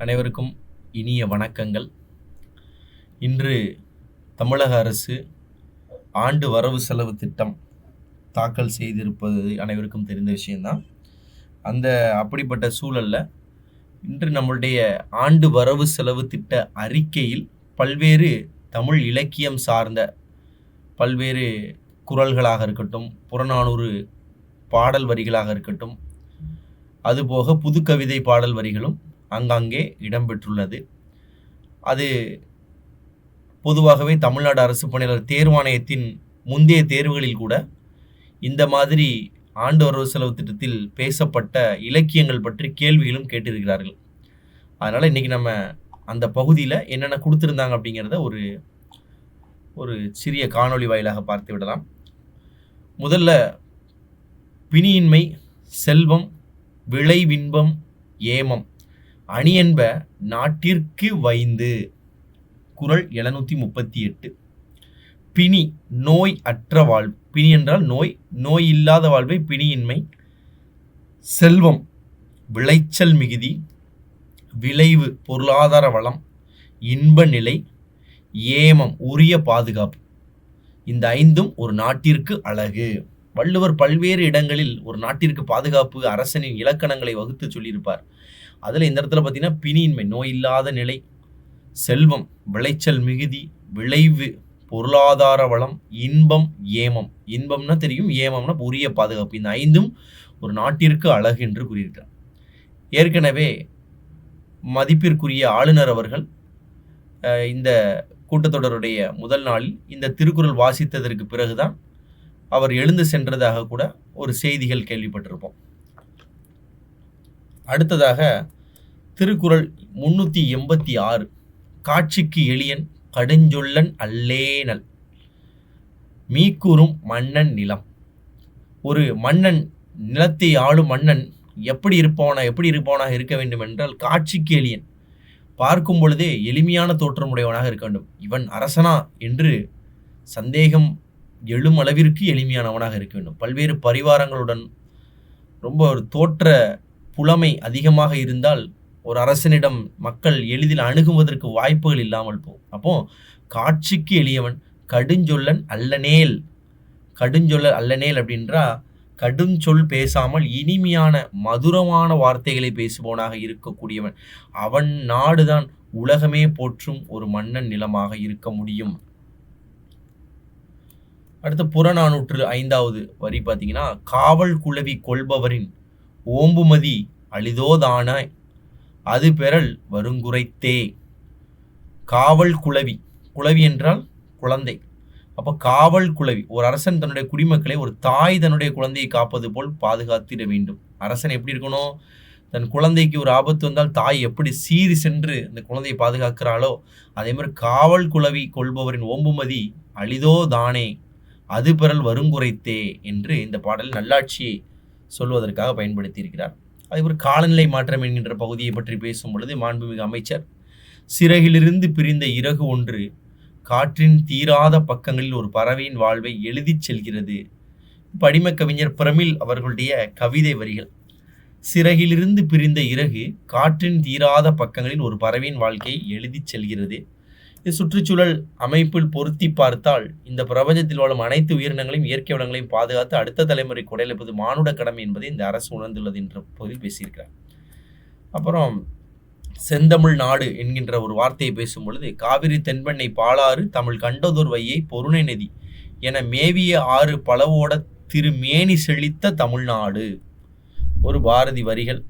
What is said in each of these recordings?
அனைவருக்கும் இனிய வணக்கங்கள். இன்று தமிழக அரசு ஆண்டு வரவு செலவு திட்டம் தாக்கல் செய்திருப்பது அனைவருக்கும் தெரிந்த விஷயம்தான். அப்படிப்பட்ட சூழல்ல இன்று நம்மளுடைய ஆண்டு வரவு செலவு திட்ட அறிக்கையில் பல்வேறு தமிழ் இலக்கியம் சார்ந்த பல்வேறு குறள்களாக இருக்கட்டும், புறநானூறு பாடல் வரிகளாக இருக்கட்டும், அதுபோக புதுக்கவிதை பாடல் வரிகளும் அங்கங்கே இடம்பெற்றுள்ளது. அது பொதுவாகவே தமிழ்நாடு அரசு பணியாளர் தேர்வாணையத்தின் முந்தைய தேர்வுகளில் கூட இந்த மாதிரி ஆண்டு வரவு செலவு திட்டத்தில் பேசப்பட்ட இலக்கியங்கள் பற்றி கேள்விகளும் கேட்டிருக்கிறார்கள். அதனால் இன்றைக்கி நம்ம அந்த பகுதியில் என்னென்ன கொடுத்துருந்தாங்க அப்படிங்கிறத ஒரு சிறிய காணொளி வாயிலாக பார்த்து விடலாம். முதல்ல பிணியின்மை, செல்வம், விளைவின்பம், ஏமம் அணியென்ப நாட்டிற்கு வைந்து. குறள் 738. பிணி நோய் அற்ற வாழ்வு. பிணி என்றால் நோய், நோய் இல்லாத வாழ்வை பிணியின்மை. செல்வம் விளைச்சல் மிகுதி, விளைவு பொருளாதார வளம், இன்ப நிலை, ஏமம் உரிய பாதுகாப்பு. இந்த ஐந்தும் ஒரு நாட்டிற்கு அழகு. வள்ளுவர் பல்வேறு இடங்களில் ஒரு நாட்டிற்கு பாதுகாப்பு அரசனின் இலக்கணங்களை வகுத்து சொல்லியிருப்பார். அதில் இந்த இடத்துல பார்த்தீங்கன்னா பிணியின்மை நோய் இல்லாத நிலை, செல்வம் விளைச்சல் மிகுதி, விளைவு பொருளாதார வளம், இன்பம் ஏமம். இன்பம்னா தெரியும், ஏமம்னா உரிய பாதுகாப்பு. இந்த ஐந்தும் ஒரு நாட்டிற்கு அழகு என்று கூறியிருக்கிறார். ஏற்கனவே மதிப்பிற்குரிய ஆளுநர் அவர்கள் இந்த கூட்டத்தொடருடைய முதல் நாளில் இந்த திருக்குறள் வாசித்ததற்கு பிறகுதான் அவர் எழுந்து சென்றதாக கூட ஒரு செய்திகள் கேள்விப்பட்டிருப்போம். அடுத்ததாக திருக்குறள் 386. காட்சிக்கு எளியன் கடுஞ்சொல்லன் அல்லேனல் மீக்கூறும் மன்னன் நிலம். ஒரு மன்னன், நிலத்தை ஆளும் மன்னன் எப்படி இருப்பவனாக இருக்க வேண்டும் என்றால், காட்சிக்கு எளியன், பார்க்கும் பொழுதே எளிமையான தோற்றமுடையவனாக இருக்க வேண்டும். இவன் அரசனா என்று சந்தேகம் எழும் அளவிற்கு எளிமையானவனாக இருக்க வேண்டும். பல்வேறு பரிவாரங்களுடன் ரொம்ப ஒரு தோற்ற புலமை அதிகமாக இருந்தால் ஒரு அரசனிடம் மக்கள் எளிதில் அணுகுவதற்கு வாய்ப்புகள் இல்லாமல் போகும். அப்போ காட்சிக்கு எளியவன் கடுஞ்சொல்லன் அல்லனேல். கடுஞ்சொல்லன் அல்லனேல் அப்படின்றா கடும் சொல் பேசாமல் இனிமையான மதுரமான வார்த்தைகளை பேசுபவனாக இருக்கக்கூடியவன். அவன் நாடுதான் உலகமே போற்றும் ஒரு மன்னன் நிலமாக இருக்க முடியும். அடுத்த புறநானூற்று 5வது வரி பார்த்தீங்கன்னா, காவல் குளவி கொள்பவரின் ஓம்புமதி அளிதோதானாய் அது பெறல் வருங்குரைத்தே. காவல் குளவி, குளவி என்றால் குழந்தை. அப்போ காவல் குளவி, ஒரு அரசன் தன்னுடைய குடிமக்களை ஒரு தாய் தன்னுடைய குழந்தையை காப்பது போல் பாதுகாத்திட வேண்டும். அரசன் எப்படி இருக்கணும்? தன் குழந்தைக்கு ஒரு ஆபத்து வந்தால் தாய் எப்படி சீறி சென்று அந்த குழந்தையை பாதுகாக்கிறாளோ அதே மாதிரி காவல் குளவி கொள்பவரின் ஓம்புமதி அளிதோ தானே அது பெறல் வருங்குரைத்தே என்று இந்த பாடல் நல்லாட்சியை சொல்வதற்காக பயன்படுத்தி இருக்கிறார். அதேபோல் காலநிலை மாற்றம் என்கின்ற பகுதியை பற்றி பேசும் பொழுது மாண்புமிகு அமைச்சர், சிறகிலிருந்து பிரிந்த இறகு ஒன்று காற்றின் தீராத பக்கங்களில் ஒரு பறவையின் வாழ்வை எழுதிச் செல்கிறது. படிம கவிஞர் பிரமிழ் அவர்களுடைய கவிதை வரிகள். சிறகிலிருந்து பிரிந்த இறகு காற்றின் தீராத பக்கங்களில் ஒரு பறவையின் வாழ்க்கையை எழுதிச் செல்கிறது. இது சுற்றுச்சூழல் அமைப்பில் பொருத்தி பார்த்தால் இந்த பிரபஞ்சத்தில் வாழும் அனைத்து உயிரினங்களையும் இயற்கை வளங்களையும் பாதுகாத்து அடுத்த தலைமுறை கொடையளிப்பது மானுட கடமை என்பதை இந்த அரசு உணர்ந்துள்ளது என்ற பகுதியில் பேசியிருக்கிறார். அப்புறம் செந்தமிழ் நாடு என்கின்ற ஒரு வார்த்தையை பேசும் பொழுது, காவிரி தென்பெண்ணை பாலாறு தமிழ் கண்டதோர் வையை பொருணை நதி என மேவிய ஆறு பலவோட திருமேனி செழித்த தமிழ்நாடு. ஒரு பாரதி வரிகள்.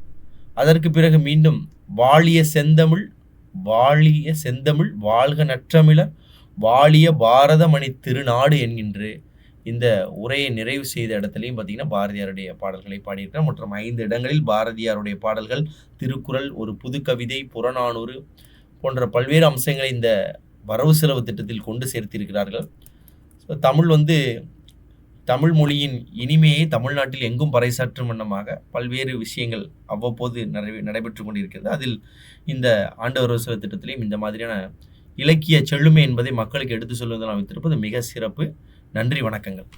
அதற்கு பிறகு மீண்டும் வாழிய செந்தமிழ் வாழ்க நற்றமிழர் வாழிய பாரதமணி திருநாடு என்கின்ற இந்த உரையை நிறைவு செய்த இடத்துலையும் பார்த்தீங்கன்னா பாரதியாருடைய பாடல்களை பாடியிருக்கிறார். மற்றும் 5 இடங்களில் பாரதியாருடைய பாடல்கள், திருக்குறள், ஒரு புது கவிதை, புறநானூறு போன்ற பல்வேறு அம்சங்களை இந்த வரவு செலவு திட்டத்தில் கொண்டு சேர்த்திருக்கிறார்கள். தமிழ் மொழியின் இனிமையை தமிழ்நாட்டில் எங்கும் பறைசாற்றும் வண்ணமாக பல்வேறு விஷயங்கள் அவ்வப்போது நடைபெற்று கொண்டிருக்கிறது. அதில் இந்த ஆண்டு வரவு செலவு திட்டத்திலையும் இந்த மாதிரியான இலக்கிய செழுமை என்பதை மக்களுக்கு எடுத்து சொல்வதில் அமைத்திருப்பது மிக சிறப்பு. நன்றி, வணக்கங்கள்.